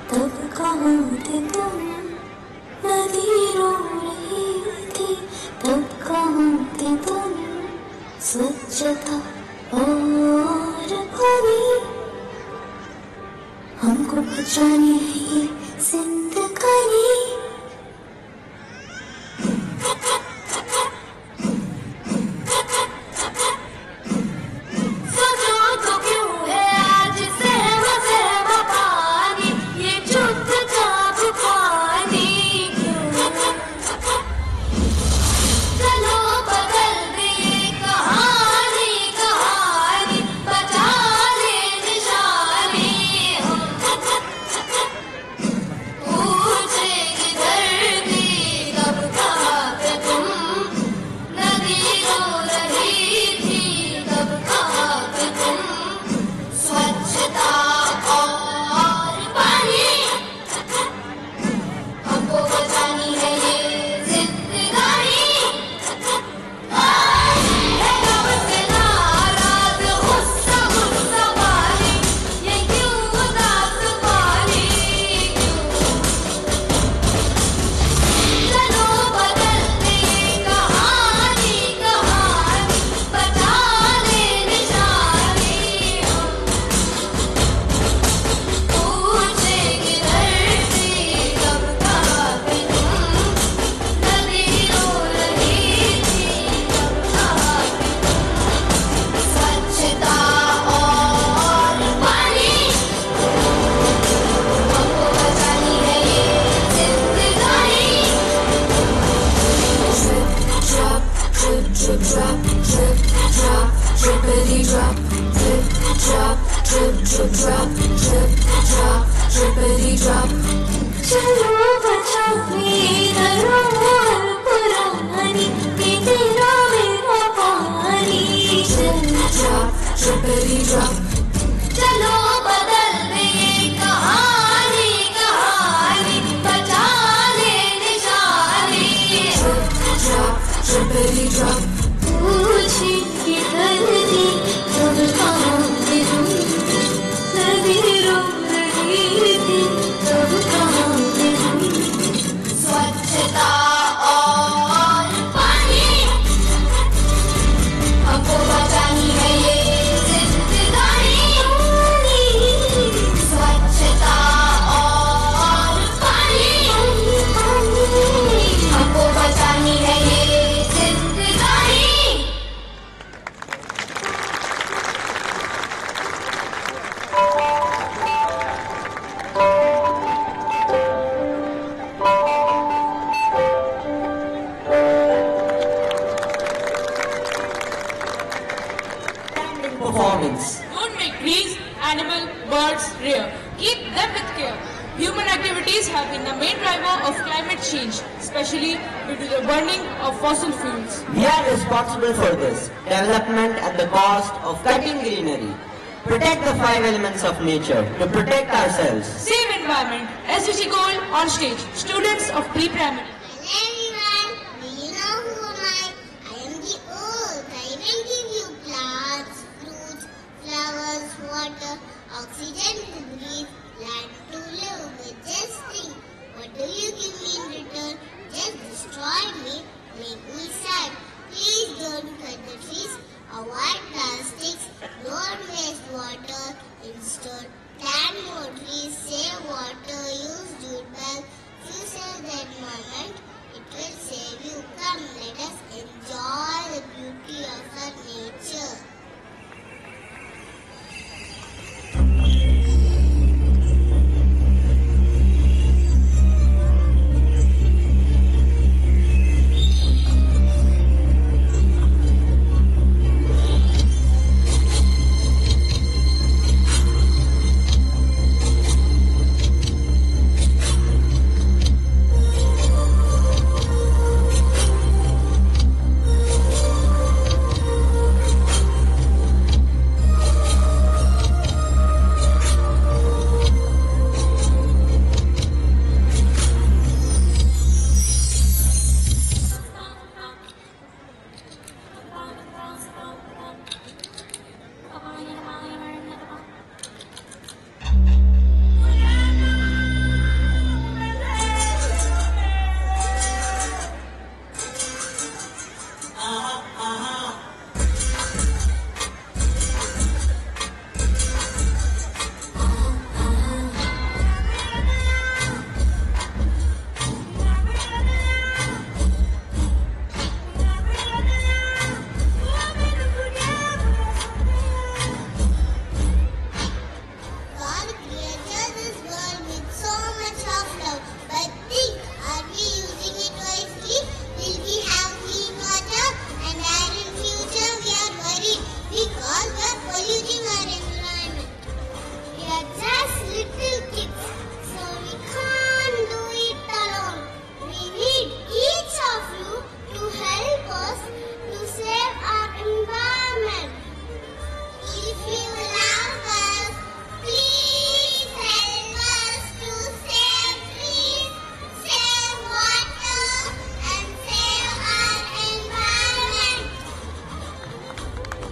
तब कहाँ थे तुम नदी रो रही थी तब कहाँ थे तुम स्वच्छता और पानी हमको बचानी है ये जिंदगानी सोचो तो क्यों है आज सहमा सहमा पानी ये चुपचाप पानी चलो बदल दे कहानी कहानी बचा ले निशानी पूछे किधर थी तब कहाँ थे तुम नदी रो रही थी तब कहाँ थे तुम स्वच्छता और पानी हमको बचानी है ये जिंदगानी है कब से नाराज गुस्सा गुस्सा पानी ये क्यों उदास पानी चलो बदल दे कहानी कहानी बचा ले निशानी पूछे किधर थी तब कहाँ थे तुम नदी रो रही थी तब कहाँ थे तुम स्वच्छता और पानी हमको बचानी है ये जिंदगानी drop, drip, drip, drop, drip, drop, drippity drop, drip, drop, drip, drip, drop, drip, drop, drippity drop. चलो बचाओ धरोहर पुरानी तेरा मेरा पानी drop, drippity drop. चलो बदल दे कहानी कहानी बचा ले निशानी drop, drippity drop. पूछे किधर थी तब कहाँ थे तुम नदी रो रही थी तब कहाँ थे तुम स्वच्छता और पानी हमको बचानी है ये जिंदगानी स्वच्छता और पानी हमको बचानी है ये जिंदगानी Performance. Don't make trees, animal, birds rare. Keep them with care. Human activities have been the main driver of climate change, especially due to the burning of fossil fuels. We are responsible for this development at the cost of cutting greenery. Protect the 5 elements of nature to protect ourselves. Save environment. SDG goal on stage. Students of pre-primary. Everyone, do you know who am I? I am the earth. I will give you plants, fruits, flowers, water, oxygen to breathe, land to live with. Just think, what do you give me in return? Just destroy me, make me sad. Please don't cut the trees. Avoid plastic. plant more trees, save water, use jute bags. If you save the environment, it will save you. Come, let us enjoy the beauty of our nature.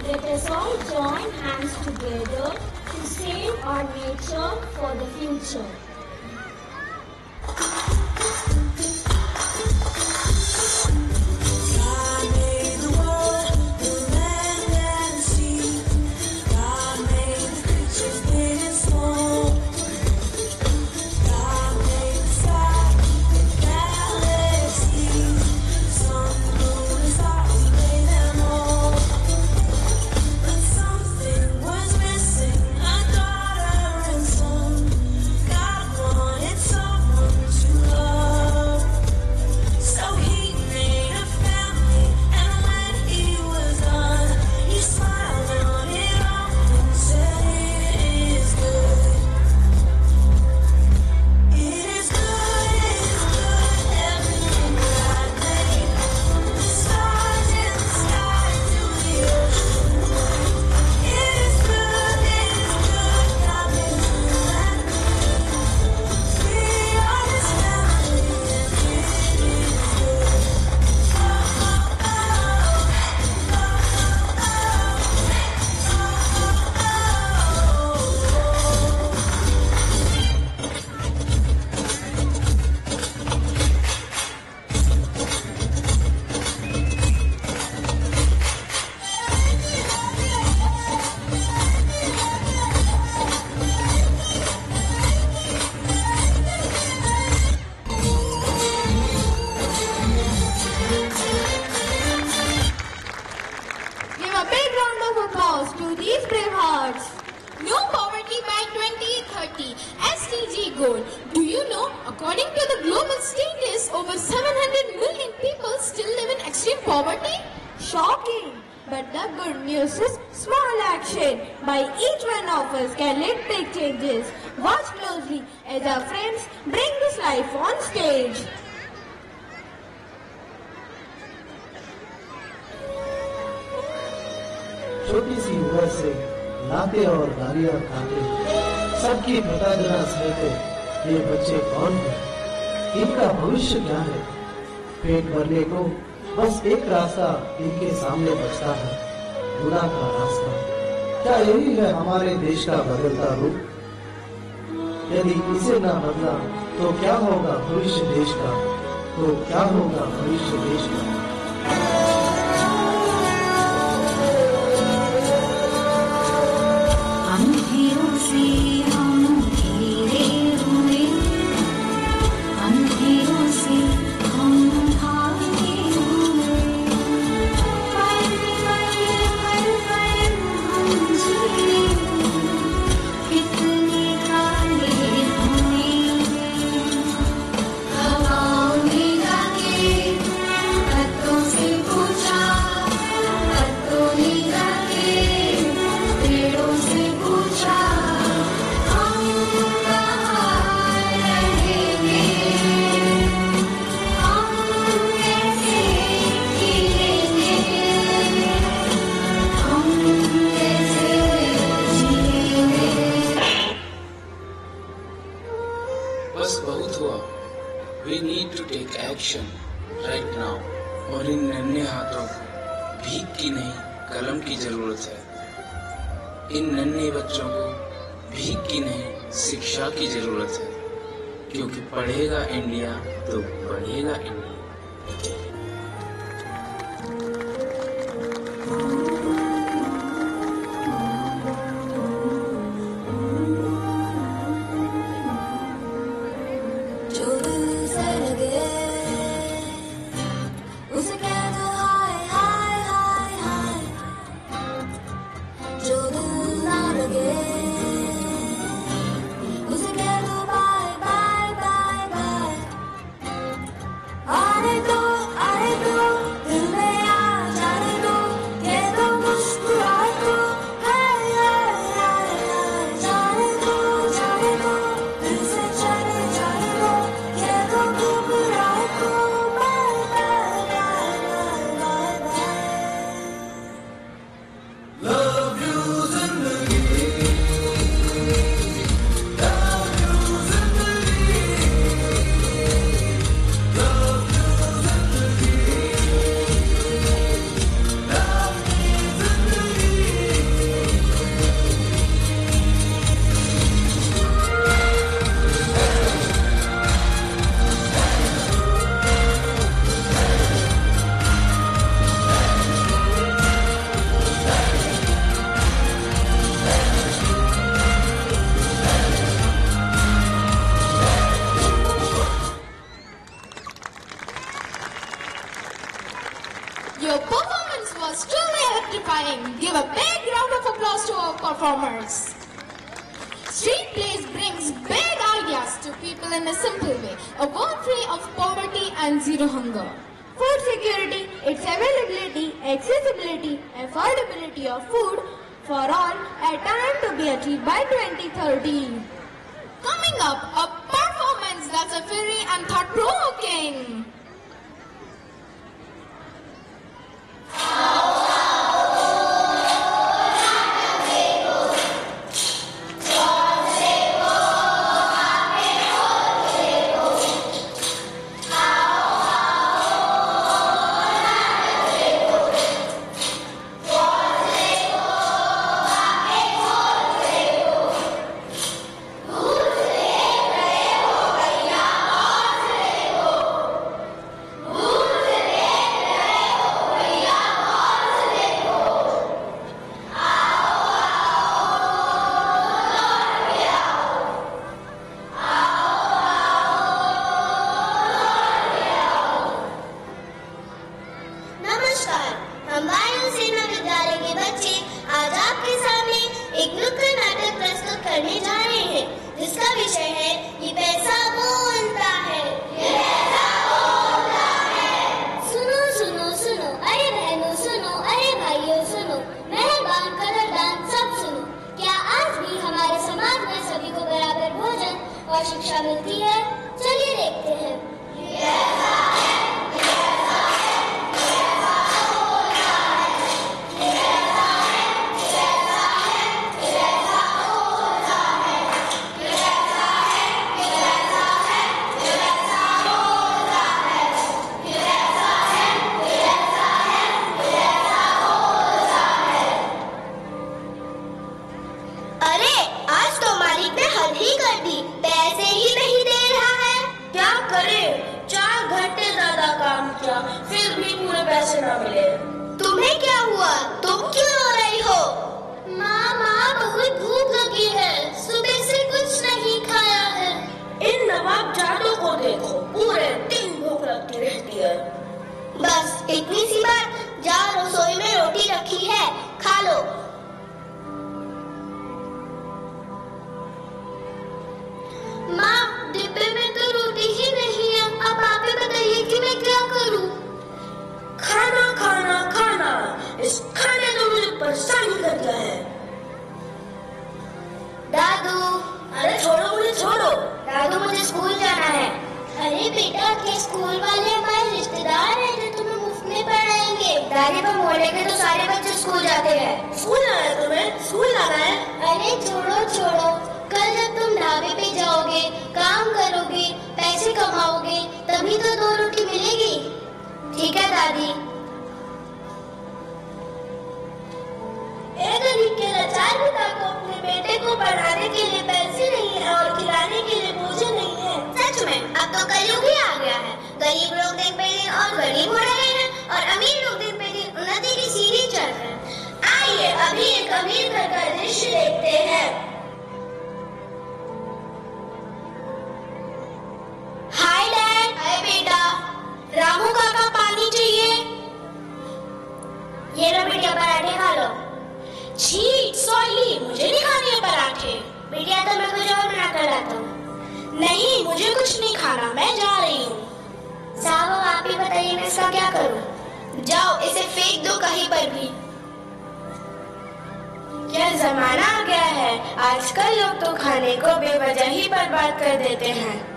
Let us all join hands together to save our nature for the future. To these brave hearts. No poverty by 2030 SDG goal. Do you know, according to the global status, over 700 million people still live in extreme poverty? Shocking. But the good news is small action by each one of us can lead big changes. Watch closely as our friends bring this life on stage. छोटी सी उम्र से लाते और गालियां खाते सबकी प्रताड़ना सहते ये बच्चे कौन हैं? इनका भविष्य क्या है? पेट भरने को बस एक रास्ता इनके सामने बचता है, गुनाह का रास्ता। क्या यही है हमारे देश का बदलता रूप? यदि इसे न बदला तो क्या होगा भविष्य देश का? तो क्या होगा भविष्य देश का? अंधियों से हम बस बहुत हुआ। We need to take action right now। और इन नन्हे हाथों को भीख की नहीं कलम की जरूरत है। इन नन्हे बच्चों को भीख की नहीं शिक्षा की जरूरत है, क्योंकि पढ़ेगा इंडिया तो बढ़ेगा India. Your performance was truly electrifying. Give a big round of applause to our performers. Street plays brings big ideas to people in a simple way. A world free of poverty and zero hunger. Food security, its availability, accessibility, affordability of food for all, a time to be achieved by 2030. Coming up, a performance that's a fiery and thought-provoking. शिक्षा मिलती है, चलिए देखते हैं। फिर भी पूरे पैसे ना मिले। तुम्हें क्या हुआ? तुम क्यों रो रही हो? माँ बहुत भूख लगी है, सुबह से कुछ नहीं खाया है। इन नवाब जाटों को देखो, पूरे दिन भूख लगती रहती है। बस इतनी सी बात, जाओ रसोई में रोटी रखी है, खा लो। माँ डिब्बे में तो रोटी ही नहीं है, अब आप ही बताइए कि मैं क्या करूँ? खाना खाना खाना, इस खाने ने मुझे परेशान कर दिया है। दादू, अरे छोड़ो मुझे, छोड़ो। दादू मुझे स्कूल जाना है। अरे बेटा, के स्कूल वाले हमारे रिश्तेदार हैं जो तुम्हें मुफ्त में पढ़ाएंगे। दादी पर मोहल्ले के तो सारे बच्चे स्कूल जाते हैं। स्कूल आना है तुम्हें? स्कूल जाना है? अरे छोड़ो, कल जब तुम ढाबे पे जाओगे, काम करोगे, दादी। एक गरीब के लाचार पिता को अपने बेटे को पढ़ाने के लिए पैसे नहीं है और खिलाने के लिए भोजन नहीं है। सच में अब तो कलयुग ही आ गया है। गरीब लोग दिन पे दिन और गरीब हो रहे हैं और अमीर लोग दिन पे दिन उन्नति की सीढ़ी चढ़ रहे हैं। आइए अभी एक अमीर घर का दृश्य देखते हैं। Hi dad. हाय बेटा। रामू काका पानी चाहिए। ये लो बेटिया, पराठे खा लो। छी सॉरी, मुझे नहीं खाने हैं पराठे। बेटिया तो मैं कुछ और बना कर लाता हूँ। नहीं, मुझे कुछ नहीं खाना, मैं जा रही हूँ। साहब आप ही बताइए मैं इसका क्या करूँ? जाओ इसे फेंक दो कहीं पर भी। यह जमाना आ गया है, आजकल लोग तो खाने को बेवजह ही बर्बाद कर देते हैं।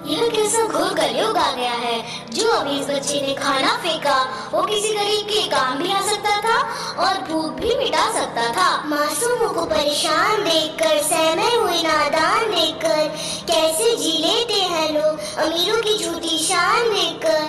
यह कैसा घोर कलयुग आ गया है। जो अभी इस बच्चे ने खाना फेंका वो किसी गरीब के काम भी आ सकता था और भूख भी मिटा सकता था। मासूमों को परेशान देखकर, सहमे हुए नादान देखकर कैसे जी लेते हैं लोग, अमीरों की झूठी शान देखकर।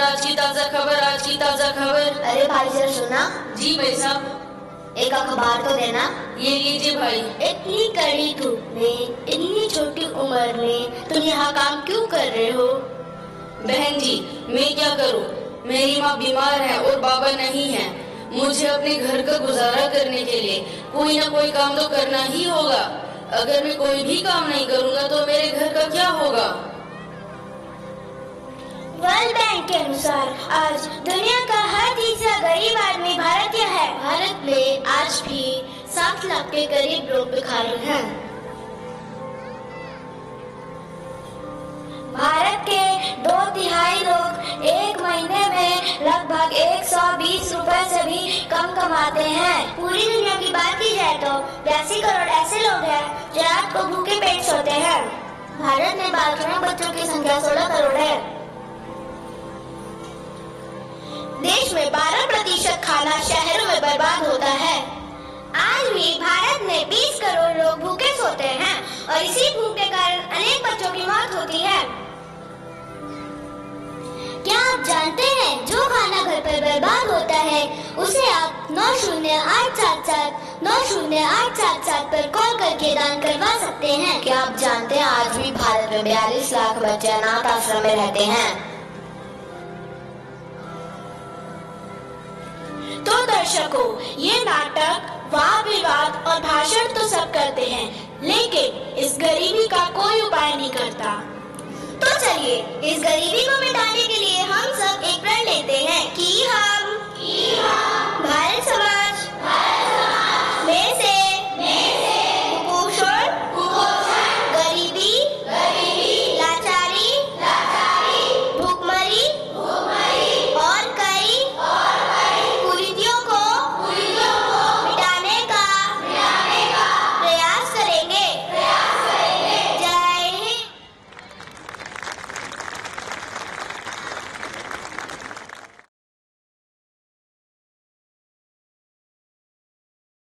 आज की ताजा खबर। अरे भाई जरा सुना। जी भाई साहब। एक अखबार तो देना। ये लीजिए भाई। इतनी कड़ी धूप में, इतनी छोटी उम्र में तुम यहाँ काम क्यों कर रहे हो? बहन जी मैं क्या करूँ, मेरी माँ बीमार है और बाबा नहीं है। मुझे अपने घर का गुजारा करने के लिए कोई ना कोई काम तो करना ही होगा। अगर मैं कोई भी काम नहीं करूँगा तो मेरे घर का क्या होगा? वर्ल्ड बैंक के अनुसार आज दुनिया का हर तीसरा गरीब आदमी भारतीय है। भारत में आज भी 7 लाख के करीब लोग भिखारी हैं। भारत के 2/3 लोग एक महीने में लगभग 120 रुपए से भी कम कमाते हैं। पूरी दुनिया की बात की जाए तो 82 करोड़ ऐसे लोग हैं जो रात को भूखे पेट सोते हैं। भारत में बालकरों बच्चों की संख्या 16 करोड़ है। देश में 12% खाना शहरों में बर्बाद होता है। आज भी भारत में 20 करोड़ लोग भूखे सोते हैं और इसी भूख के कारण अनेक बच्चों की मौत होती है। क्या आप जानते हैं जो खाना घर पर बर्बाद होता है उसे आप 9087790877 पर कॉल करके दान करवा सकते हैं। क्या आप जानते हैं आज भी भारत में 42 लाख बच्चे अनाथ आश्रम में रहते हैं। तो दर्शकों, ये नाटक, वाद विवाद और भाषण तो सब करते हैं, लेकिन इस गरीबी का कोई उपाय नहीं करता। तो चलिए इस गरीबी को मिटाने के